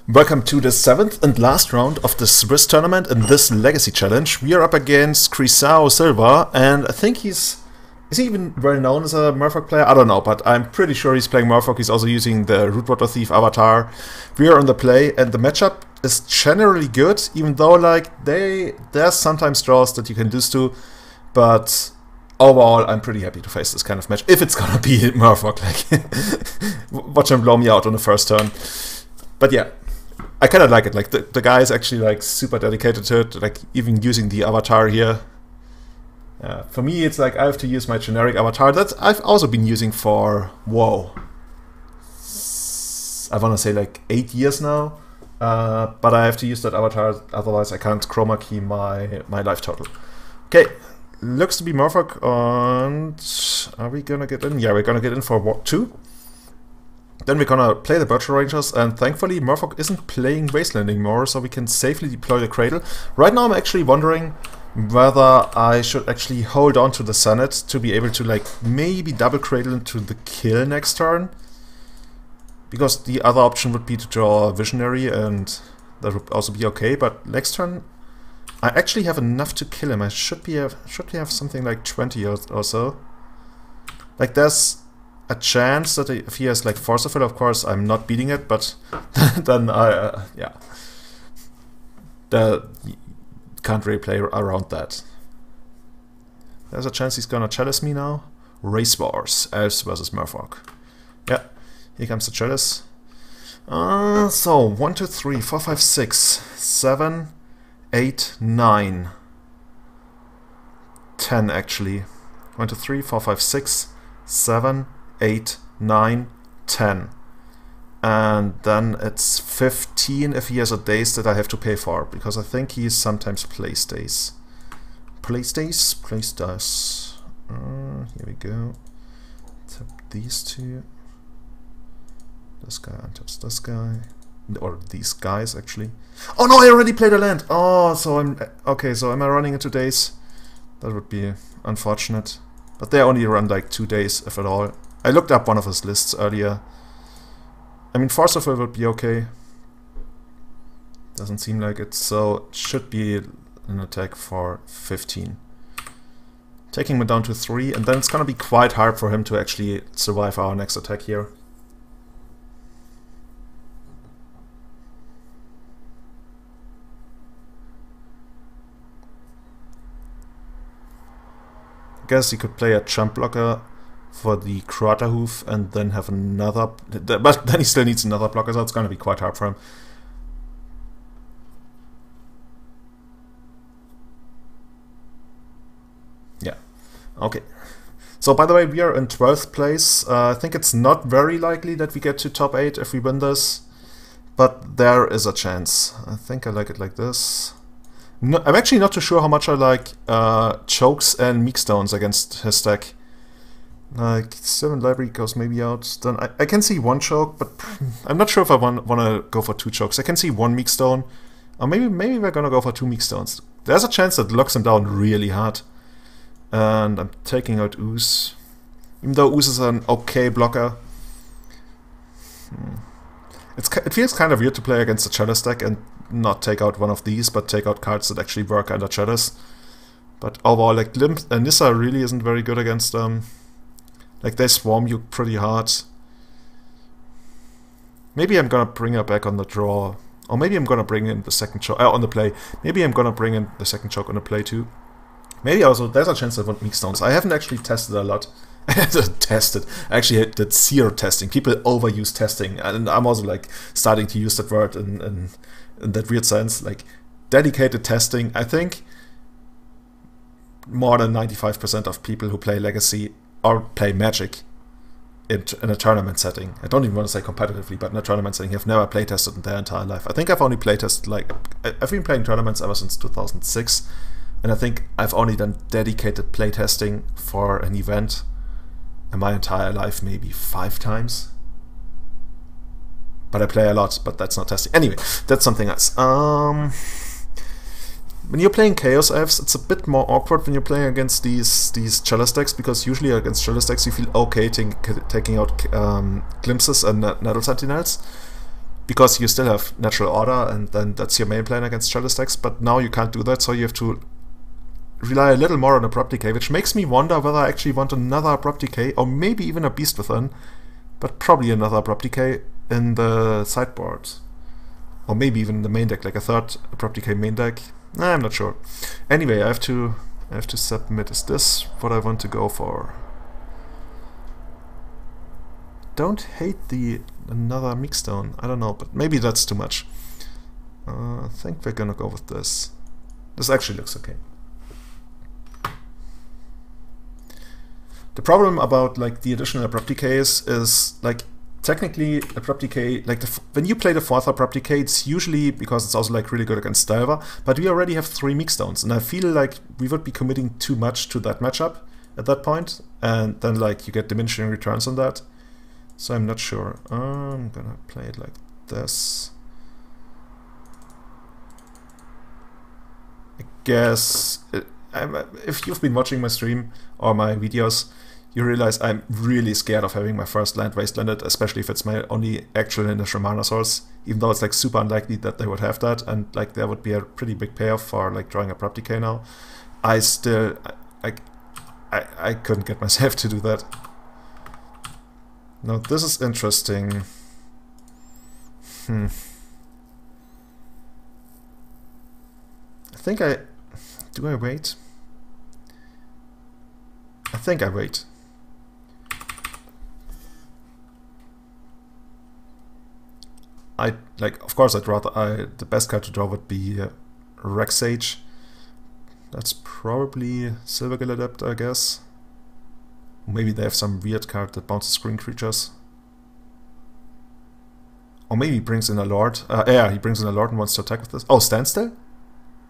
Welcome to the 7th and last round of the Swiss tournament in this Legacy Challenge. We are up against Crisao Silva, and I think is he even well known as a Merfolk player? I don't know, but I'm pretty sure he's playing Merfolk. He's also using the Cardboard.live avatar. We are on the play, and the matchup is generally good, even though like there's sometimes draws that you can lose to, but overall I'm pretty happy to face this kind of match, if it's gonna be Merfolk, like watch him blow me out on the first turn. But yeah, I kind of like it. Like the guy is actually like super dedicated to it. Like even using the avatar here. For me, it's like I have to use my generic avatar that I've also been using for I want to say like 8 years now. But I have to use that avatar, otherwise I can't chroma key my life total. Okay, looks to be Merfolk. And are we gonna get in? Yeah, we're gonna get in for War 2. Then we're gonna play the Birch Rangers, and thankfully Merfolk isn't playing Wasteland anymore, so we can safely deploy the Cradle. Right now I'm actually wondering whether I should actually hold on to the Senate to be able to like maybe double Cradle into the kill next turn. Because the other option would be to draw a Visionary, and that would also be okay, but next turn I actually have enough to kill him. I should have something like 20 or so. Like there's a chance that if he has like Force of Will, of course I'm not beating it, but then yeah, can't really play around that. There's a chance he's gonna chalice me now. Race Wars, Elves versus Merfolk. Yeah, here comes the chalice. So 1, 2, 3, 4, 5, 6, 7, 8, 9, 10 actually. 1, 2, 3, 4, 5, 6, 7, 8, 9, 10. And then it's 15 if he has a days that I have to pay for, because I think he sometimes plays days. Plays days? Plays dice. Here we go. Tap these two. This guy untaps this guy. Or these guys, actually. Oh no, I already played a land! Oh, so I'm... Okay, so am I running into days? That would be unfortunate. But they only run like 2 days, if at all. I looked up one of his lists earlier. I mean, Force of Will would be okay. Doesn't seem like it, so it should be an attack for 15. Taking him down to 3, and then it's gonna be quite hard for him to actually survive our next attack here. I guess he could play a jump blocker for the Krater Hoof and then have another, but then he still needs another blocker, so it's gonna be quite hard for him. Yeah, okay. So by the way, we are in 12th place. I think it's not very likely that we get to top 8 if we win this, but there is a chance. I think I like it like this. No, I'm actually not too sure how much I like chokes and meekstones against his deck. Like 7 library goes maybe out. Then I can see 1 choke, but I'm not sure if I want to go for 2 chokes. I can see 1 meekstone, or maybe we're gonna go for 2 meekstones. There's a chance that locks him down really hard. And I'm taking out Ooze, even though Ooze is an okay blocker. It feels kind of weird to play against a Chalice deck and not take out one of these, but take out cards that actually work under Chalice. But overall, like Nissa really isn't very good against them. Like they swarm you pretty hard. Maybe I'm gonna bring her back on the draw, or maybe I'm gonna bring in the second choke on the play. Maybe I'm gonna bring in the second choke on the play too. Maybe also there's a chance I want meekstones. I haven't actually tested a lot. Tested. I actually did zero testing. People overuse testing, and I'm also like starting to use that word in that weird sense. Like dedicated testing. I think more than 95% of people who play Legacy or play Magic in a tournament setting, I don't even want to say competitively, but in a tournament setting, have never playtested in their entire life. I think I've only playtested, like, I've been playing tournaments ever since 2006, and I think I've only done dedicated playtesting for an event in my entire life maybe 5 times. But I play a lot, but that's not testing. Anyway, that's something else. When you're playing Chaos Elves, it's a bit more awkward when you're playing against these Chalice decks, because usually against Chalice decks you feel okay taking out Glimpses and Nettle Sentinels. because you still have natural order, and then that's your main plan against Chalice decks, but now you can't do that, so you have to rely a little more on Abrupt Decay, which makes me wonder whether I actually want another Abrupt Decay, or maybe even a Beast Within, but probably another Abrupt Decay in the sideboard. Or maybe even in the main deck, like a third Abrupt Decay main deck. I'm not sure. Anyway, I have to submit. Is this what I want to go for? Don't hate another Meekstone. I don't know, but maybe that's too much. I think we're gonna go with this. This actually looks okay. The problem about like the additional Abrupt Decays is like technically Abrupt Decay, like when you play the fourth Abrupt Decay, it's usually because it's also like really good against Delver, but we already have 3 Meekstones, and I feel like we would be committing too much to that matchup at that point, and then like you get diminishing returns on that. So I'm not sure. I'm gonna play it like this. I guess if you've been watching my stream or my videos, you realize I'm really scared of having my first land wastelanded, especially if it's my only actual initial mana source, even though it's like super unlikely that they would have that, and like there would be a pretty big payoff for like drawing a Abrupt Decay now. I still I couldn't get myself to do that. Now this is interesting. I think do I wait? I think I wait. Of course I'd rather, the best card to draw would be Rex Sage. That's probably Silvergill Adapter, I guess. Maybe they have some weird card that bounces green creatures. Or maybe he brings in a Lord. Yeah, he brings in a Lord and wants to attack with this. Oh, Standstill?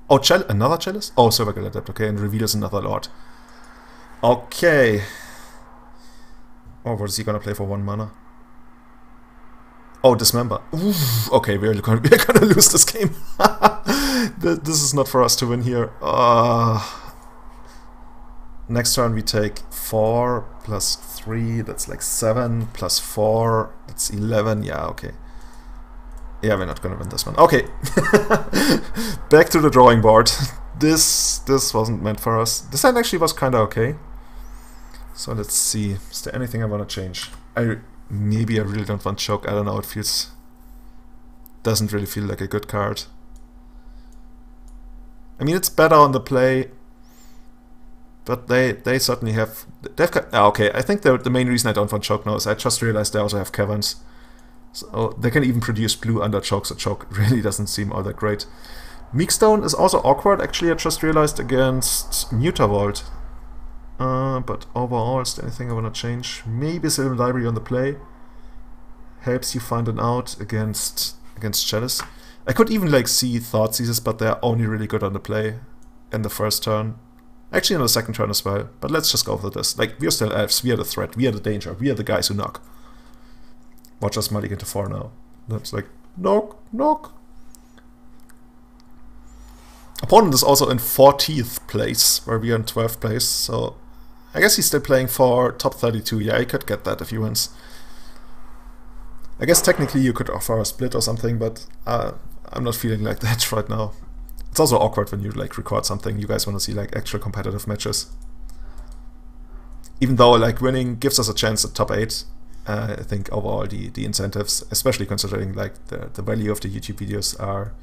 Oh, another Chalice? Oh, Silvergill Adapter, okay, and reveals another Lord. Okay. Oh, what is he gonna play for 1 mana? Oh, Dismember. Oof. Okay, we're gonna lose this game. This is not for us to win here. Next turn we take 4 plus 3, that's like 7, plus 4, that's 11, yeah, okay. Yeah, we're not gonna win this one. Okay. Back to the drawing board. This wasn't meant for us. This hand actually was kinda okay. So let's see. Is there anything I wanna change? Maybe I really don't want Choke, I don't know, it doesn't really feel like a good card. I mean, it's better on the play, but they certainly have... okay, I think the main reason I don't want Choke now is I just realized they also have Caverns. So they can even produce blue under Choke, so Choke really doesn't seem all that great. Meekstone is also awkward, actually, I just realized, against Mutavault. But overall, is there anything I want to change? Maybe Sylvan Library on the play helps you find an out against Chalice. I could even like see Thought Seizes, but they're only really good on the play in the first turn. Actually on the second turn as well, but let's just go for this. Like, we're still Elves, we are the threat, we are the danger, we are the guys who knock. Watch us mulligan to 4 now. That's like, knock, knock. Opponent is also in 14th place, where we are in 12th place, so I guess he's still playing for top 32. Yeah, he could get that if he wins. I guess technically you could offer a split or something, but I'm not feeling like that right now. It's also awkward when you like record something. You guys want to see like actual competitive matches. Even though like winning gives us a chance at top 8, I think overall the incentives, especially considering like the value of the YouTube videos, are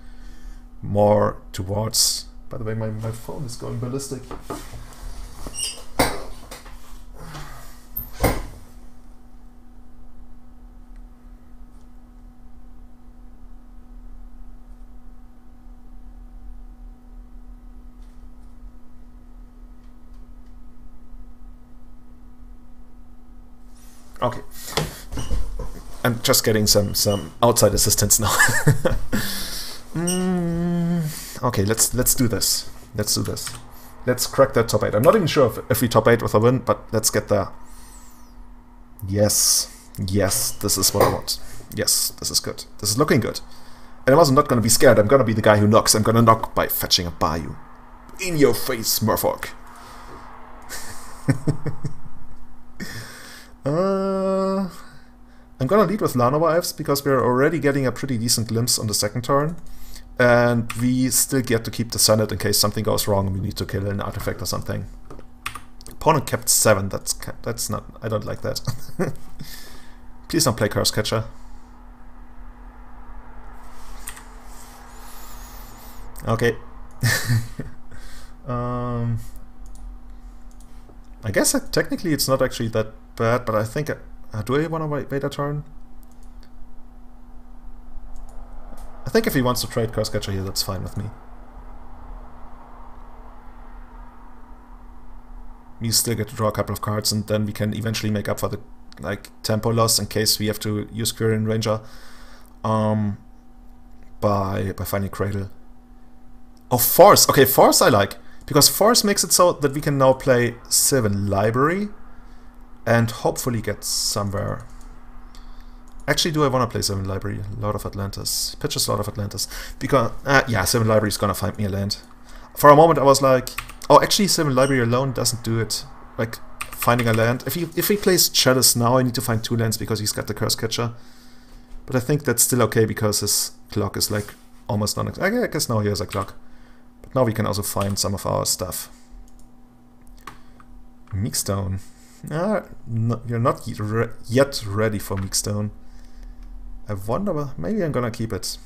more towards... By the way, my phone is going ballistic. Okay, I'm just getting some outside assistance now. Okay, let's do this. Let's do this. Let's crack that top 8. I'm not even sure if we top 8 with a win, but let's get there. Yes, yes, this is what I want. Yes, this is good. This is looking good. And I'm also not gonna be scared. I'm gonna be the guy who knocks. I'm gonna knock by fetching a Bayou. In your face, Merfolk. I'm gonna lead with Lanova Elves because we're already getting a pretty decent glimpse on the second turn. And we still get to keep the Senate in case something goes wrong and we need to kill an artifact or something. Opponent kept 7, that's not, I don't like that. Please don't play Curse Catcher. Okay. I guess technically it's not actually that bad, but I think... do I want to wait a turn? I think if he wants to trade Curse Catcher here, that's fine with me. We still get to draw a couple of cards, and then we can eventually make up for the tempo loss in case we have to use Quirion Ranger by finding Cradle. Oh, Force! Okay, Force I like, because Force makes it so that we can now play Sylvan Library and hopefully get somewhere. Actually, do I want to play Sylvan Library? Lord of Atlantis. Pitches Lord of Atlantis. Because, yeah, Sylvan Library is gonna find me a land. For a moment I was like, oh, actually Sylvan Library alone doesn't do it. Like, finding a land. If he plays Chalice now, I need to find 2 lands because he's got the Curse Catcher. But I think that's still okay because his clock is like almost non. I guess now he has a clock. But now we can also find some of our stuff. Meekstone. No, you're not yet ready for Meekstone. I wonder, maybe I'm gonna keep it.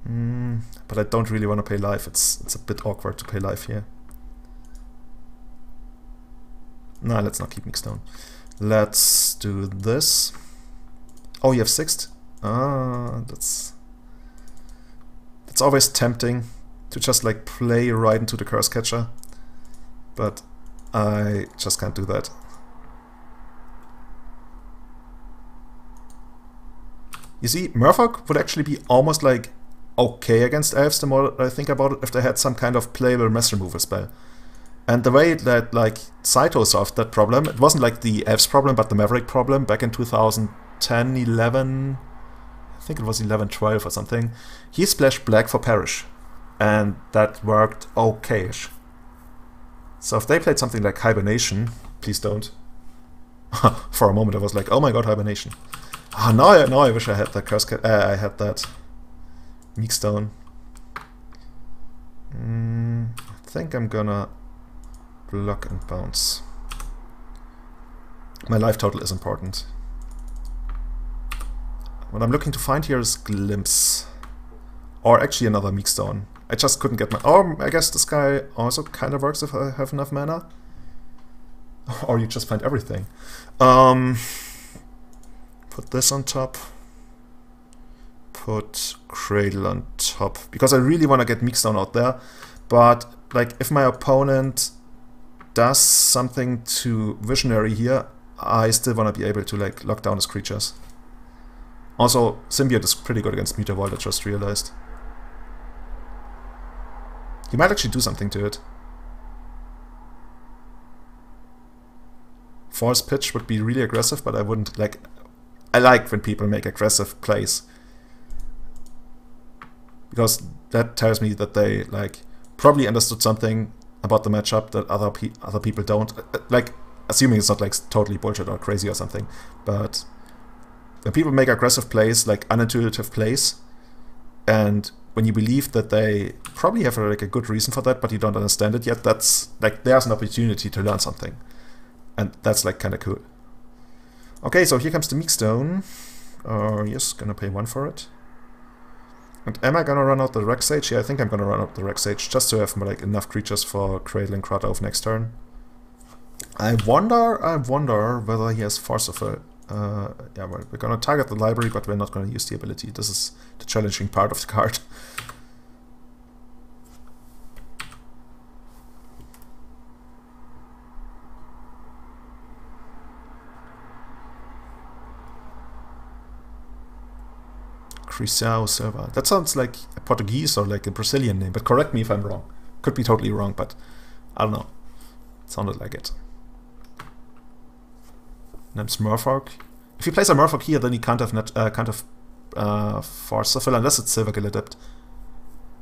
But I don't really want to pay life. It's a bit awkward to pay life here. No, let's not keep Meekstone. Let's do this. Oh, you have 6th? That's always tempting to just like play right into the Curse Catcher. But I just can't do that. You see, Merfolk would actually be almost like okay against Elves the more I think about it, if they had some kind of playable mess removal spell. And the way that like Saito solved that problem, it wasn't like the Elves problem, but the Maverick problem back in 2010, 11, I think it was 11, 12 or something. He splashed black for Perish, and that worked okay-ish. So if they played something like Hibernation, please don't. For a moment I was like, oh my god, Hibernation. Now I wish I had that I had that Meekstone. I think I'm gonna block and bounce. My life total is important. What I'm looking to find here is Glimpse. Or actually another Meekstone. I just couldn't get my... Oh, I guess this guy also kind of works if I have enough mana. Or you just find everything. Put this on top. Put Cradle on top. Because I really want to get Meekstone out there. But, like, if my opponent does something to Visionary here, I still want to be able to, like, lock down his creatures. Also, Symbiote is pretty good against Meteor Void, I just realized. He might actually do something to it. Force Pitch would be really aggressive, but I wouldn't like... I like when people make aggressive plays. Because that tells me that they like probably understood something about the matchup that other people don't. Like, assuming it's not like totally bullshit or crazy or something. But when people make aggressive plays, like unintuitive plays, and when you believe that they probably have like a good reason for that, but you don't understand it yet, that's like there's an opportunity to learn something. And that's like kind of cool. Okay, so here comes the Meekstone. Yes, gonna pay 1 for it. And am I gonna run out the Rex Sage? Yeah, I think I'm gonna run out the Rex Sage just to have like enough creatures for Cradle and Krata next turn. I wonder whether he has Force of it. Yeah, well, we're gonna target the library, but we're not gonna use the ability. This is the challenging part of the card. Crisao Silva. That sounds like a Portuguese or like a Brazilian name, but correct me if I'm wrong. Could be totally wrong, but I don't know. It sounded like it. Name's Merfolk. If he plays a Merfolk here, then he can't have Force of Will unless it's Silvergill Adept.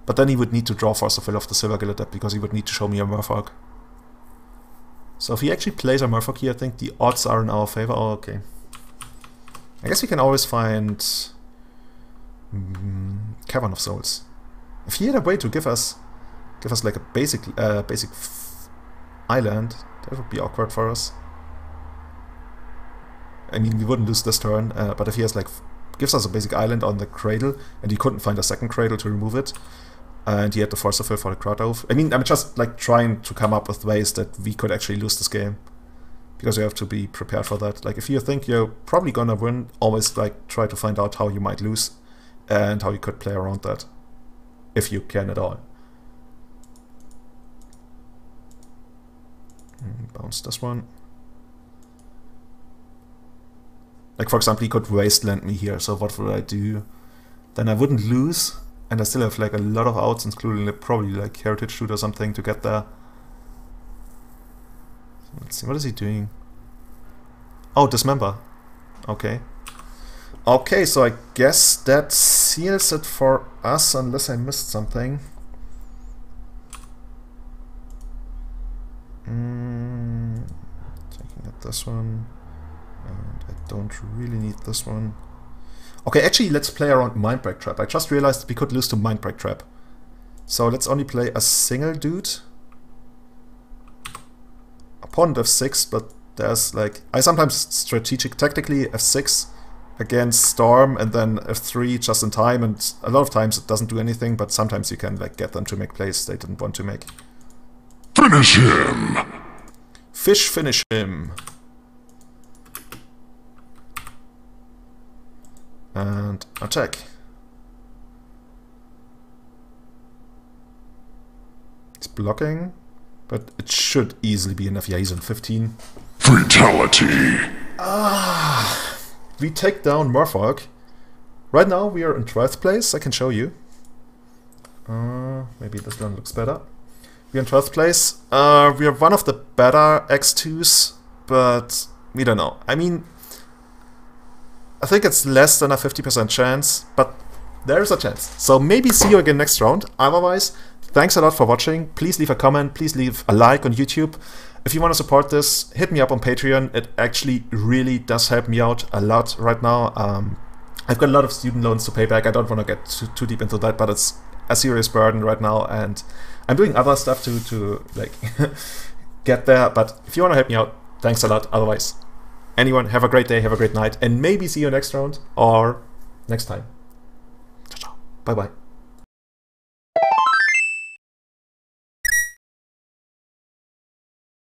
But then he would need to draw Force of Will off the Silvergill Adept because he would need to show me a Merfolk. So if he actually plays a Merfolk here, I think the odds are in our favor. Oh, okay. I guess we can always find Cavern of Souls. If he had a way to give us like a basic island, that would be awkward for us. I mean, we wouldn't lose this turn, but if he has like gives us a basic island on the cradle, and he couldn't find a second cradle to remove it, and he had the force of will for the crowd oath. I mean, I'm just like trying to come up with ways that we could actually lose this game, because you have to be prepared for that. Like if you think you're probably gonna win, always like try to find out how you might lose and how you could play around that, if you can at all. Bounce this one. Like for example, he could wasteland me here, so what would I do? Then I wouldn't lose, and I still have like a lot of outs, including like, probably like Heritage Shoot or something to get there. Let's see, what is he doing? Oh, Dismember. Okay. Okay, so I guess that seals it for us, unless I missed something. Taking out this one. And I don't really need this one. Okay, actually, let's play around Mindbreak Trap. I just realized we could lose to Mindbreak Trap. So let's only play a single dude. Opponent F6, but there's like... I sometimes strategic tactically F6 against Storm and then F3 just in time, and a lot of times it doesn't do anything, but sometimes you can like get them to make plays they didn't want to make. Finish him! Fish finish him. And attack. It's blocking, but it should easily be enough. Yeah, he's on 15. Fatality! We take down Merfolk. Right now we are in 12th place. I can show you. Maybe this one looks better. We're in 12th place. We are one of the better X2s, but we don't know. I mean, I think it's less than a 50% chance, but there is a chance. So maybe see you again next round. Otherwise, thanks a lot for watching. Please leave a comment. Please leave a like on YouTube. If you want to support this, hit me up on Patreon. It actually really does help me out a lot right now. I've got a lot of student loans to pay back. I don't want to get too deep into that, but it's a serious burden right now, and I'm doing other stuff to like get there. But if you want to help me out, thanks a lot. Otherwise, anyone, have a great day, have a great night, and maybe see you next round or next time. Ciao, ciao. Bye bye.